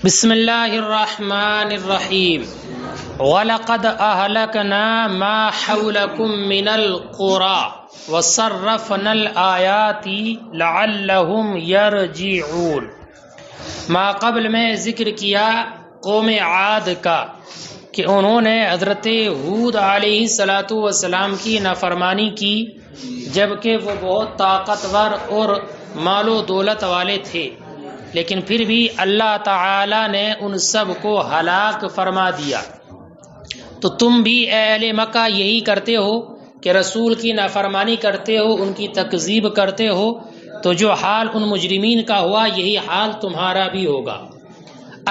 بسم اللہ الرحمن الرحیم وَلَقَدْ أَهْلَكْنَا مَا حَوْلَكُم مِّنَ الْقُرَىٰ وَصَرَّفْنَا الْآيَاتِ لَعَلَّهُمْ يَرْجِعُونَ۔ ما قبل میں ذکر کیا قوم عاد کا کہ انہوں نے حضرت ہود علیہ السلام کی نافرمانی کی، جبکہ وہ بہت طاقتور اور مال و دولت والے تھے، لیکن پھر بھی اللہ تعالی نے ان سب کو ہلاک فرما دیا۔ تو تم بھی اے اہل مکہ یہی کرتے ہو کہ رسول کی نافرمانی کرتے ہو، ان کی تکذیب کرتے ہو، تو جو حال ان مجرمین کا ہوا یہی حال تمہارا بھی ہوگا۔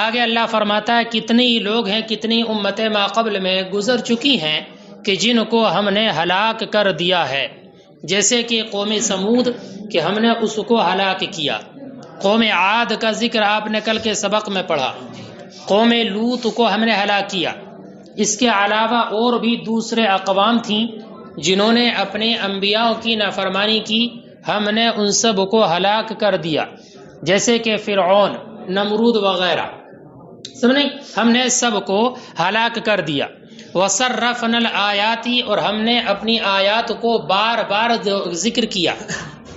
آگے اللہ فرماتا ہے کتنے ہی لوگ ہیں، کتنی امتیں ما قبل میں گزر چکی ہیں کہ جن کو ہم نے ہلاک کر دیا ہے، جیسے کہ قوم سمود کہ ہم نے اس کو ہلاک کیا، قوم عاد کا ذکر آپ نے کل کے سبق میں پڑھا، قوم لوط کو ہم نے ہلاک کیا۔ اس کے علاوہ اور بھی دوسرے اقوام تھیں جنہوں نے اپنے انبیاء کی نافرمانی کی، ہم نے ان سب کو ہلاک کر دیا، جیسے کہ فرعون، نمرود وغیرہ، سمجھیں، ہم نے سب کو ہلاک کر دیا۔ وَصَرَّفْنَا الْآيَاتِ، اور ہم نے اپنی آیات کو بار بار ذکر کیا،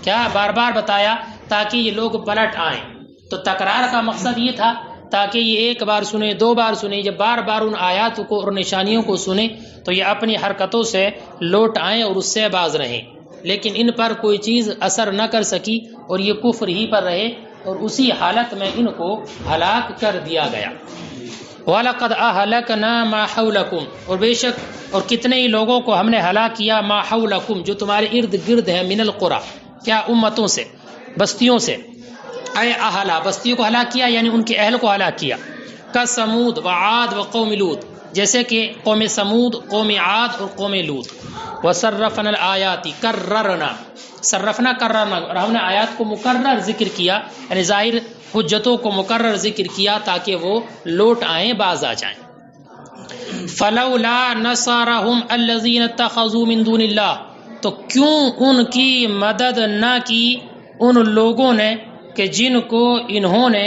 کیا بار بار بتایا تاکہ یہ لوگ پلٹ آئیں۔ تو تکرار کا مقصد یہ تھا تاکہ یہ ایک بار سنیں، دو بار سنیں، جب بار بار ان آیات کو اور نشانیوں کو سنیں تو یہ اپنی حرکتوں سے لوٹ آئیں اور اس سے باز رہیں، لیکن ان پر کوئی چیز اثر نہ کر سکی اور یہ کفر ہی پر رہے، اور اسی حالت میں ان کو ہلاک کر دیا گیا۔ وَلَقَدْ أَهْلَكْنَا مَا حَوْلَكُمْ، اور بے شک اور کتنے ہی لوگوں کو ہم نے ہلاک کیا، مَا حَوْلَكُمْ، جو تمہارے ارد گرد ہے، مِنَ الْقُرَىٰ، کیا امتوں سے، بستیوں سے، اے اہلا، بستیوں کو ہلاک کیا یعنی ان کے اہل کو ہلاک کیا، کا سمود و عاد و قوم لوط، جیسے کہ قوم سمود، قوم عاد اور قوم لوط۔ وصرفنا الآیات، کررنا، صرفنا کررنا، اور ہم نے آیات کو مکرر ذکر کیا، یعنی ظاہر حجتوں کو مکرر ذکر کیا تاکہ وہ لوٹ آئیں، باز آ جائیں۔ فلولا نصرهم الذین اتخذوا من دون اللہ، تو کیوں ان کی مدد نہ کی ان لوگوں نے کہ جن کو انہوں نے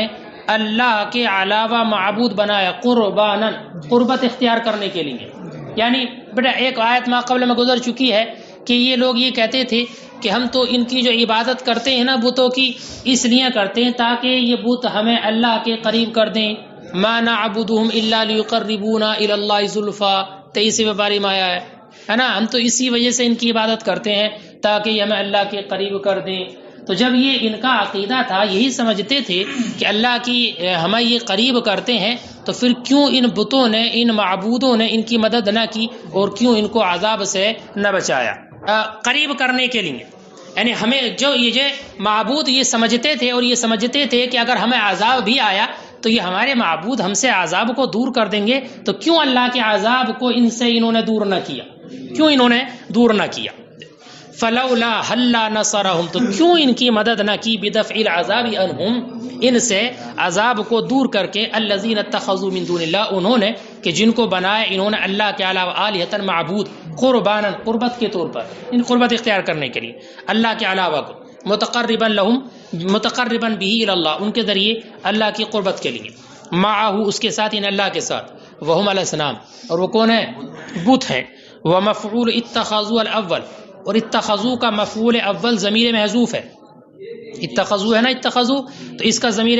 اللہ کے علاوہ معبود بنایا، قرباناً، قربت اختیار کرنے کے لیے۔ یعنی بیٹا ایک آیت ما قبل میں گزر چکی ہے کہ یہ لوگ یہ کہتے تھے کہ ہم تو ان کی جو عبادت کرتے ہیں نا بتوں کی، اس لیے کرتے ہیں تاکہ یہ بت ہمیں اللہ کے قریب کر دیں۔ ما نعبدهم الا ليقربونا الى الله زلفى، 23ویں پارے میں آیا ہے نا، ہم تو اسی وجہ سے ان کی عبادت کرتے ہیں تاکہ یہ ہمیں اللہ کے قریب کر دیں۔ تو جب یہ ان کا عقیدہ تھا، یہی سمجھتے تھے کہ اللہ کی ہمیں یہ قریب کرتے ہیں، تو پھر کیوں ان بتوں نے، ان معبودوں نے ان کی مدد نہ کی اور کیوں ان کو عذاب سے نہ بچایا؟ قریب کرنے کے لیے، یعنی ہمیں جو یہ معبود یہ سمجھتے تھے اور یہ سمجھتے تھے کہ اگر ہمیں عذاب بھی آیا تو یہ ہمارے معبود ہم سے عذاب کو دور کر دیں گے، تو کیوں اللہ کے عذاب کو ان سے انہوں نے دور نہ کیا؟ کیوں انہوں نے دور نہ کیا؟ فلولا حلا نصرهم، تو کیوں ان کی مدد نہ کی، بدفع العذاب عنہم، ان سے عذاب کو دور کر کے، الذین اتخذوا من دون اللہ، انہوں نے کہ جن کو بنایا انہوں نے اللہ کے علاوہ آلہۃ معبود، قربانا، قربت کے طور پر، ان قربت اختیار کرنے کے لیے اللہ کے علاوہ کو، متقربا لہم، متقربا به الی اللہ، ان کے ذریعے اللہ کی قربت کے لیے، معہ، اس کے ساتھ، ان اللہ کے ساتھ، وہم الاصنام، اور وہ کون ہے؟ بت ہیں۔ ومفعول اتخذوا الاول، اور اتخذو کا مفعول اول ضمیر محذوف ہے، اتخذو ہے نا، اتخذو، تو اس کا ضمیر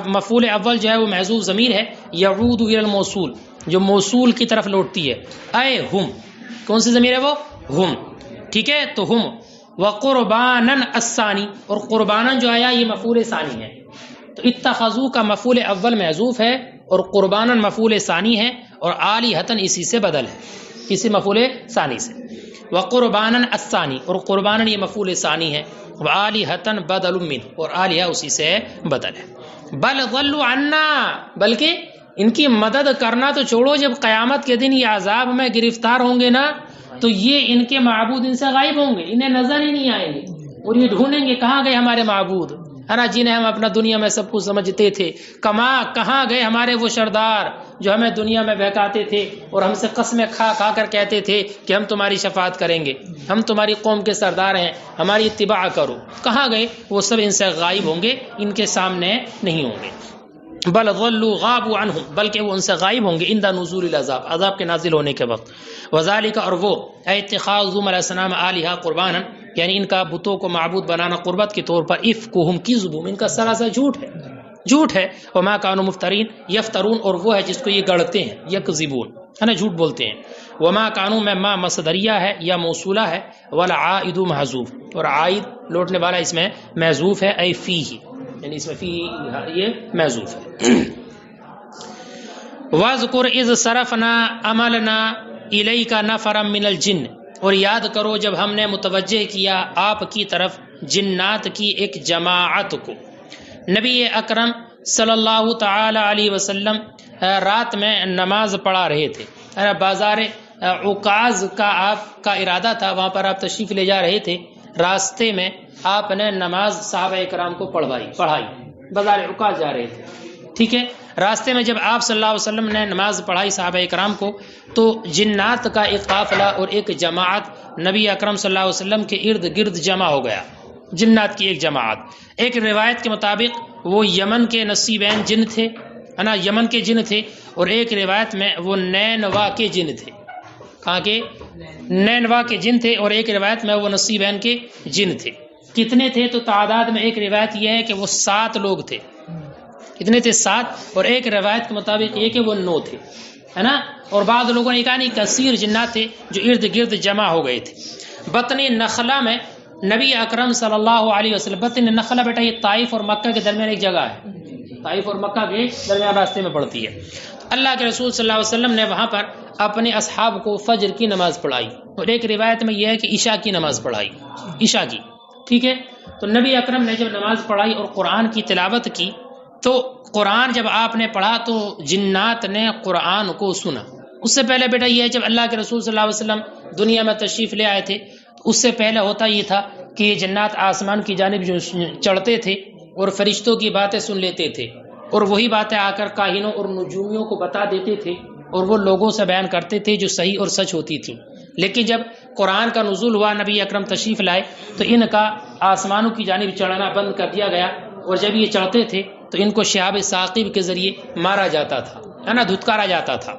مفعول اول جو ہے وہ محذوف ضمیر ہے، یعود الی الموصول، جو موصول کی طرف لوٹتی ہے، اے ہم، کون سی ضمیر ہے وہ؟ ہم، ٹھیک ہے، تو ہم۔ وقربانا الثانی، اور قربانا جو آیا یہ مفعول ثانی ہے، تو اتخذو کا مفعول اول محذوف ہے اور قربانا مفعول ثانی ہے، اور آلہۃ اسی سے بدل ہے، اسی مفعول ثانی سے۔ وقربانا الثانی، اور قربانا یہ مفعول ثانی ہے، وآلہۃ بدل من، اور آلہہ اسی سے بدل ہے۔ بل ضلوا عنا، بلکہ ان کی مدد کرنا تو چھوڑو، جب قیامت کے دن یہ عذاب میں گرفتار ہوں گے نا تو یہ ان کے معبود ان سے غائب ہوں گے، انہیں نظر ہی نہیں آئیں گے، اور یہ ڈھونڈیں گے کہاں گئے ہمارے معبود، ہے نا، جنہیں ہم اپنا دنیا میں سب کچھ سمجھتے تھے، کہاں گئے ہمارے وہ سردار جو ہمیں دنیا میں بہکاتے تھے اور ہم سے قسمیں کھا کر کہتے تھے کہ ہم تمہاری شفاعت کریں گے، ہم تمہاری قوم کے سردار ہیں، ہماری اتباع کرو، کہاں گئے وہ؟ سب ان سے غائب ہوں گے، ان کے سامنے نہیں ہوں گے۔ بل ضلوا غابوا عنہم، بلکہ وہ ان سے غائب ہوں گے عند نزول العذاب، عذاب کے نازل ہونے کے وقت. وذالک، اور وہ اتخاذهم الاصنام آلہۃ قربانا، یعنی ان کا بتوں کو معبود بنانا قربت کے طور پر، افکہم کذب، ان کا سراسر جھوٹ ہے. وما کانوا مفترین، یفترون، اور وہ ہے جس کو یہ گڑھتے ہیں، یکذبون ہے نا، جھوٹ بولتے ہیں. وما کانوا میں ما مصدریہ ہے یا موصولہ ہے، والعائد محذوف، اور عائد لوٹنے والا اس میں محذوف ہے، ای فیہ، یعنی اس میں فی یہ محذوف ہے. وَاذْكُرْ اِذْ صَرَفْنَا عَمَلْنَا إِلَيْكَ نَفَرًا مِّنَ الْجِنِّ، اور یاد کرو جب ہم نے متوجہ کیا آپ کی طرف جنات کی ایک جماعت کو. نبی اکرم صلی اللہ تعالی علیہ وسلم رات میں نماز پڑھا رہے تھے. بازار عکاظ کا آپ کا ارادہ تھا، وہاں پر آپ تشریف لے جا رہے تھے. راستے میں آپ نے نماز صحابہ اکرام کو پڑھائی. بازار عکاظ جا رہے تھے، ٹھیک ہے. راستے میں جب آپ صلی اللہ علیہ وسلم نے نماز پڑھائی صحابہ اکرام کو، تو جنات کا ایک قافلہ اور ایک جماعت نبی اکرم صلی اللہ علیہ وسلم کے ارد گرد جمع ہو گیا. جنات کی ایک جماعت، ایک روایت کے مطابق وہ یمن کے نصیبین جن تھے، ہے نا، یمن کے جن تھے، اور ایک روایت میں وہ نینوا کے جن تھے. کہاں کے؟ نینوا کے جن تھے، اور ایک روایت میں وہ نصیبین کے جن تھے. کتنے تھے؟ تو تعداد میں ایک روایت یہ ہے کہ وہ 7 لوگ تھے. کتنے تھے؟ 7. اور ایک روایت کے مطابق یہ کہ وہ 9 تھے، ہے نا. اور بعض لوگوں نے کہا نہیں، کثیر جنات تھے جو ارد گرد جمع ہو گئے تھے. بطن نخلہ میں نبی اکرم صلی اللہ علیہ وسلم، بطن نخلہ بیٹا یہ طائف اور مکہ کے درمیان ایک جگہ ہے، طائف اور مکہ کے درمیان راستے میں پڑتی ہے. اللہ کے رسول صلی اللہ علیہ وسلم نے وہاں پر اپنے اصحاب کو فجر کی نماز پڑھائی، اور ایک روایت میں یہ ہے کہ عشاء کی نماز پڑھائی، عشاء کی، ٹھیک ہے. تو نبی اکرم نے جب نماز پڑھائی اور قرآن کی تلاوت کی، تو قرآن جب آپ نے پڑھا تو جنات نے قرآن کو سنا. اس سے پہلے بیٹا یہ ہے جب اللہ کے رسول صلی اللہ علیہ وسلم دنیا میں تشریف لے آئے تھے، تو اس سے پہلے ہوتا یہ تھا کہ یہ جنات آسمان کی جانب جو چڑھتے تھے اور فرشتوں کی باتیں سن لیتے تھے، اور وہی باتیں آ کر کاہنوں اور نجومیوں کو بتا دیتے تھے، اور وہ لوگوں سے بیان کرتے تھے جو صحیح اور سچ ہوتی تھی. لیکن جب قرآن کا نزول ہوا، نبی اکرم تشریف لائے، تو ان کا آسمانوں کی جانب چڑھنا بند کر دیا گیا، اور جب یہ چڑھتے تھے تو ان کو شہاب ثاقب کے ذریعے مارا جاتا تھا، ہے نا، دھتکارا جاتا تھا،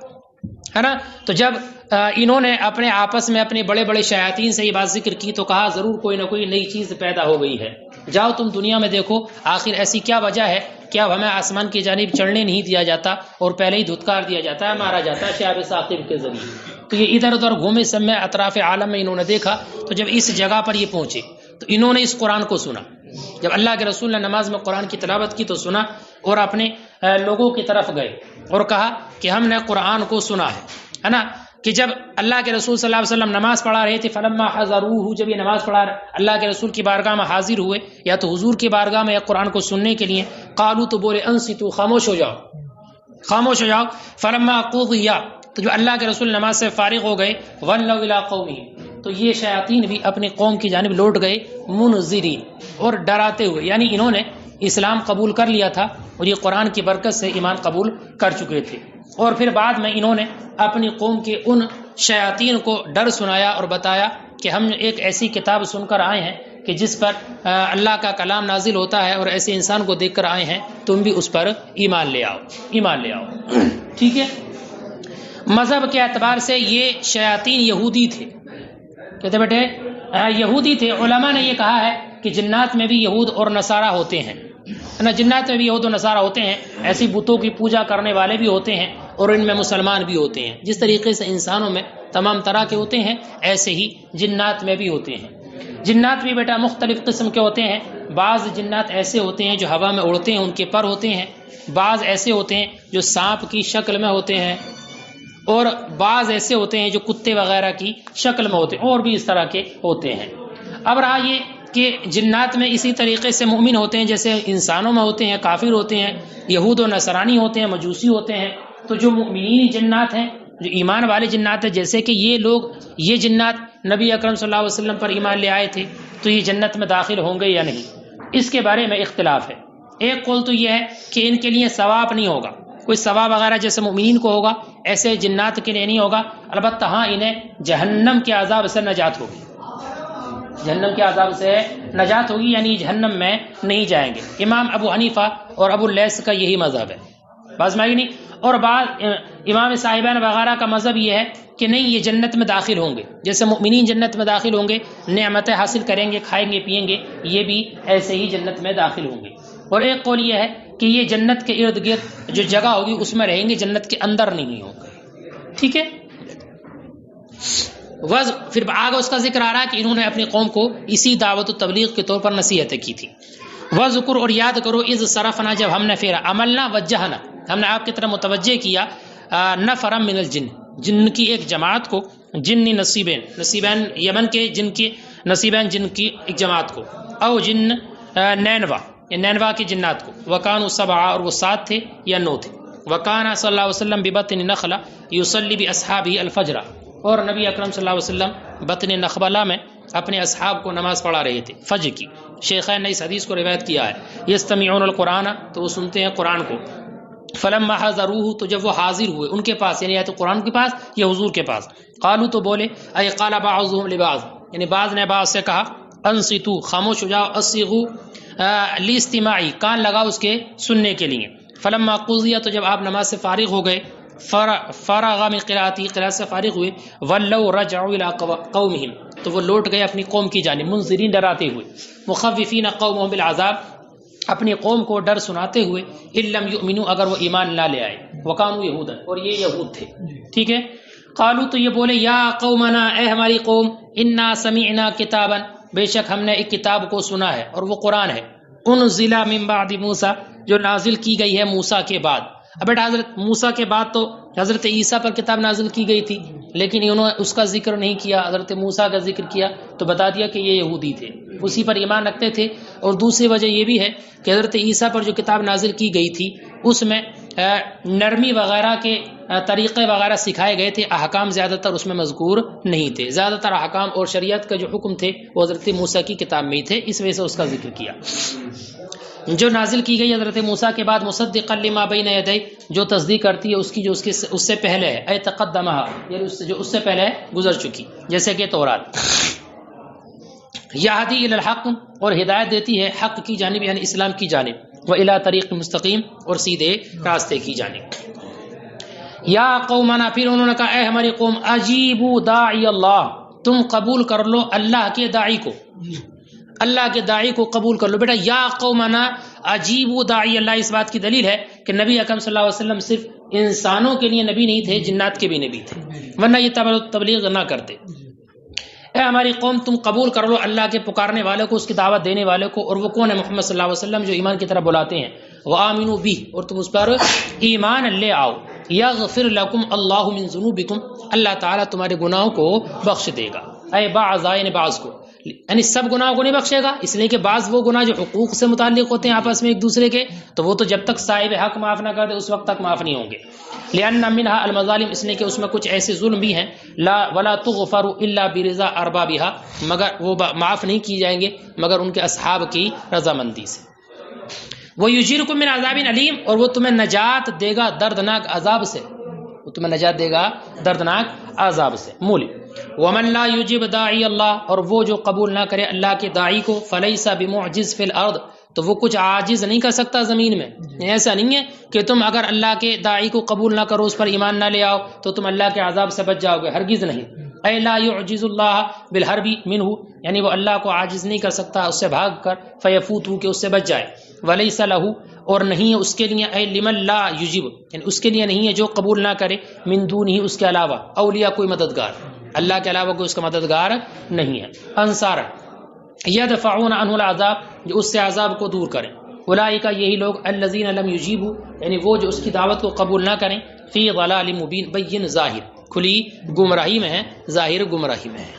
ہے نا. تو جب انہوں نے اپنے آپس میں اپنے بڑے بڑے شیاطین سے یہ بات ذکر کی، تو کہا ضرور کوئی نہ کوئی نئی چیز پیدا ہو گئی ہے، جاؤ تم دنیا میں دیکھو آخر ایسی کیا وجہ ہے کہ اب ہمیں آسمان کی جانب چڑھنے نہیں دیا جاتا اور پہلے ہی دھتکار دیا جاتا ہے، مارا جاتا ہے شہاب ثاقب کے ذریعے. تو یہ ادھر ادھر گھومے سب میں اطراف عالم میں انہوں نے دیکھا. تو جب اس جگہ پر یہ پہنچے تو انہوں نے اس قرآن کو سنا. جب اللہ کے رسول نے نماز میں قرآن کی تلاوت کی تو سنا، اور اپنے لوگوں کی طرف گئے اور کہا کہ ہم نے قرآن کو سنا ہے نا. کہ جب اللہ کے رسول صلی اللہ علیہ وسلم نماز پڑھا رہے تھے، فلما حضروہ، جب یہ نماز پڑھا اللہ کے رسول کی بارگاہ میں حاضر ہوئے، یا تو حضور کی بارگاہ میں یا قرآن کو سننے کے لیے، قالو، تو بولے، انصتوا، خاموش ہو جاؤ، خاموش ہو جاؤ. فلما قضی، تو جو اللہ کے رسول نماز سے فارغ ہو گئے، ولوا الی قومہم، تو یہ شیاطین بھی اپنی قوم کی جانب لوٹ گئے، منذرین، اور ڈراتے ہوئے، یعنی انہوں نے اسلام قبول کر لیا تھا اور یہ قرآن کی برکت سے ایمان قبول کر چکے تھے. اور پھر بعد میں انہوں نے اپنی قوم کے ان شیاطین کو ڈر سنایا اور بتایا کہ ہم ایک ایسی کتاب سن کر آئے ہیں کہ جس پر اللہ کا کلام نازل ہوتا ہے، اور ایسے انسان کو دیکھ کر آئے ہیں، تم بھی اس پر ایمان لے آؤ، ایمان لے آؤ. ٹھیک ہے. مذہب کے اعتبار سے یہ شیاطین یہودی تھے، کہتے بیٹے یہودی تھے. علماء نے یہ کہا ہے کہ جنات میں بھی یہود اور نصارہ ہوتے ہیں، جنات میں بھی یہود و نصارہ ہوتے ہیں. ایسی بتوں کی پوجا کرنے والے بھی ہوتے ہیں، اور ان میں مسلمان بھی ہوتے ہیں. جس طریقے سے انسانوں میں تمام طرح کے ہوتے ہیں، ایسے ہی جنات میں بھی ہوتے ہیں. جنات بھی بیٹا مختلف قسم کے ہوتے ہیں. بعض جنات ایسے ہوتے ہیں جو ہوا میں اڑتے ہیں، ان کے پر ہوتے ہیں. بعض ایسے ہوتے ہیں جو سانپ کی شکل میں ہوتے ہیں، اور بعض ایسے ہوتے ہیں جو کتے وغیرہ کی شکل میں ہوتے ہیں، اور بھی اس طرح کے ہوتے ہیں. اب رہا یہ کہ جنات میں اسی طریقے سے مومن ہوتے ہیں جیسے انسانوں میں ہوتے ہیں، کافر ہوتے ہیں، یہود و نصرانی ہوتے ہیں، مجوسی ہوتے ہیں. تو جو مومنین جنات ہیں، جو ایمان والے جنات ہیں، جیسے کہ یہ لوگ، یہ جنات نبی اکرم صلی اللہ علیہ وسلم پر ایمان لے آئے تھے، تو یہ جنت میں داخل ہوں گے یا نہیں، اس کے بارے میں اختلاف ہے. ایک قول تو یہ ہے کہ ان کے لیے ثواب نہیں ہوگا، کوئی ثواب وغیرہ جیسے مومنین کو ہوگا ایسے جنات کے لیے نہیں ہوگا. البتہ ہاں انہیں جہنم کے عذاب سے نجات ہوگی، جہنم کے عذاب سے نجات ہوگی، یعنی جہنم میں نہیں جائیں گے. امام ابو حنیفہ اور ابو اللیث کا یہی مذہب ہے بس میں نہیں. اور بعض امام صاحبان وغیرہ کا مذہب یہ ہے کہ نہیں، یہ جنت میں داخل ہوں گے، جیسے مؤمنین جنت میں داخل ہوں گے، نعمتیں حاصل کریں گے، کھائیں گے پیئیں گے، یہ بھی ایسے ہی جنت میں داخل ہوں گے. اور ایک قول یہ ہے کہ یہ جنت کے ارد گرد جو جگہ ہوگی اس میں رہیں گے، جنت کے اندر نہیں ہوں گے. ٹھیک ہے. پھر آگے اس کا ذکر آ رہا ہے کہ انہوں نے اپنی قوم کو اسی دعوت و تبلیغ کے طور پر نصیحتیں کی تھی. وذکر، اور یاد کرو، اذ صرفنا، جب ہم نے پھیرا، عملنا وجہنا، ہم نے آپ کی طرف متوجہ کیا، نفرا من الجن، جن کی ایک جماعت کو، جنی نصیبین، نصیبین یمن کے جن کی، نصیبین جن کی ایک جماعت کو، او جن نینوا، نینوا کی جنات کو، وکانوا سبعا، اور وہ 7 تھے یا 9 تھے. وکانا صلی اللہ علیہ وسلم ببطن نخلہ یصلی باصحابہ الفجر، اور نبی اکرم صلی اللہ علیہ وسلم بطن نخبلہ میں اپنے اصحاب کو نماز پڑھا رہے تھے فجر کی. شیخین نے اس حدیث کو روایت کیا ہے. یستمعون القرآن، تو وہ سنتے ہیں قرآن کو. فلما حضروہ، تو جب وہ حاضر ہوئے ان کے پاس، یعنی یا تو قرآن کے پاس یا حضور کے پاس، قالوا، تو بولے، اے قال بعضهم لبعض، یعنی بعض نے بعض سے کہا، انصتوا، خاموش ہو جاؤ، اصغوا لاستماعی، کان لگاؤ اس کے سننے کے لیے. فلما قضی، تو جب آپ نماز سے فارغ ہو گئے، فرغ من قراءتی، قراءت سے فارغ ہوئے، ولوا رجعوا الى قومهم، تو وہ لوٹ گئے اپنی قوم کی جانب، منذرین، ڈراتے ہوئے، مخوفین قومهم بالعذاب، اپنی قوم کو ڈر سناتے ہوئے، ان لم یؤمنوا، اگر وہ ایمان نہ لے آئے، وکانوا یہودا، اور یہ یہود تھے. ٹھیک ہے. قالوا، تو یہ بولے، یا قومنا، اے ہماری قوم، انا سمعنا کتابا، بے شک ہم نے ایک کتاب کو سنا ہے، اور وہ قرآن ہے، انزل من بعد موسیٰ، جو نازل کی گئی ہے موسیٰ کے بعد. اب بیٹا حضرت موسیٰ کے بعد تو حضرت عیسیٰ پر کتاب نازل کی گئی تھی، لیکن انہوں نے اس کا ذکر نہیں کیا، حضرت موسیٰ کا ذکر کیا، تو بتا دیا کہ یہ یہودی تھے، اسی پر ایمان رکھتے تھے. اور دوسری وجہ یہ بھی ہے کہ حضرت عیسیٰ پر جو کتاب نازل کی گئی تھی اس میں نرمی وغیرہ کے طریقے وغیرہ سکھائے گئے تھے، احکام زیادہ تر اس میں مذکور نہیں تھے. زیادہ تر احکام اور شریعت کا جو حکم تھے وہ حضرت موسیٰ کی کتاب میں ہی تھے، اس وجہ سے اس کا ذکر کیا. جو نازل کی گئی حضرت موسیٰ کے بعد، مصدقا لما بین یدی، جو تصدیق کرتی ہے اس کی جو اس سے پہلے ہے، اے تقدمہ، یعنی جو اس سے پہلے گزر چکی، جیسے کہ تورات. یہدی الی الحق، اور ہدایت دیتی ہے حق کی جانب، یعنی اسلام کی جانب، و الی طریق مستقیم، اور سیدھے راستے کی جانب. یا قومنا، پھر انہوں نے کہا، اے ہماری قوم، اجیبوا داعی اللہ، تم قبول کر لو اللہ کے داعی کو، اللہ کے داعی کو قبول کر لو. بیٹا یا قومنا اجیبوا داعی اللہ، اس بات کی دلیل ہے کہ نبی اکرم صلی اللہ علیہ وسلم صرف انسانوں کے لیے نبی نہیں تھے، جنات کے بھی نبی تھے، ورنہ یہ تبلیغ نہ کرتے. اے ہماری قوم، تم قبول کر لو اللہ کے پکارنے والے کو، اس کی دعوت دینے والے کو، اور وہ کون ہے؟ محمد صلی اللہ علیہ وسلم، جو ایمان کی طرف بلاتے ہیں. وآمنوا بہ، اور تم اس پر ایمان لے آؤ. یغفر لکم اللہ من ذنوبکم، اللہ تعالیٰ تمہارے گناہوں کو بخش دے گا. اے بعض، یعنی بعض کو، یعنی سب گناہوں کو نہیں بخشے گا، اس لیے کہ بعض وہ گناہ جو حقوق سے متعلق ہوتے ہیں آپس میں ایک دوسرے کے، تو وہ تو جب تک صاحب حق معاف نہ کر دے اس وقت تک معاف نہیں ہوں گے. لأن منها المظالم، اس لیے کہ اس میں کچھ ایسے ظلم بھی ہیں، لا ولا تغفر الا برضا اربابها، مگر وہ معاف نہیں کی جائیں گے مگر ان کے اصحاب کی رضامندی سے. وَيُجِرُكُم مِّنْ عَذَابٍ علیم، اور وہ تمہیں نجات دے گا دردناک عذاب سے، وہ تمہیں نجات دے گا دردناک عذاب سے. مولی ومن لا یجب داعی اللہ، اور وہ جو قبول نہ کرے اللہ کے داعی کو، فلیس بمعجز فی الارض، تو وہ کچھ عاجز نہیں کر سکتا زمین میں. ایسا نہیں ہے کہ تم اگر اللہ کے داعی کو قبول نہ کرو، اس پر ایمان نہ لے آؤ تو تم اللہ کے عذاب سے بچ جاؤ گے، ہرگز نہیں. اے لا یعجز اللہ بالحرب منہ، یعنی وہ اللہ کو عاجز نہیں کر سکتا اس سے بھاگ کر، فیفوتہ، کہ اس سے بچ جائے. ولیس لہ، اور نہیں ہے اس کے لیے، اے لمن لا یجب، یعنی اس کے لیے نہیں ہے جو قبول نہ کرے، من دونہ، اس کے علاوہ، اولیاء، کوئی مددگار، اللہ کے علاوہ کوئی اس کا مددگار نہیں ہے. انصار یدفعون عنہ العذاب، جو اس سے عذاب کو دور کریں. اولئک، یہی لوگ، الذین لم یجیبوا، یعنی وہ جو اس کی دعوت کو قبول نہ کریں، فی ضلال مبین، بین ظاہر، کھلی گمراہی میں ہیں، ظاہر گمراہی میں ہیں.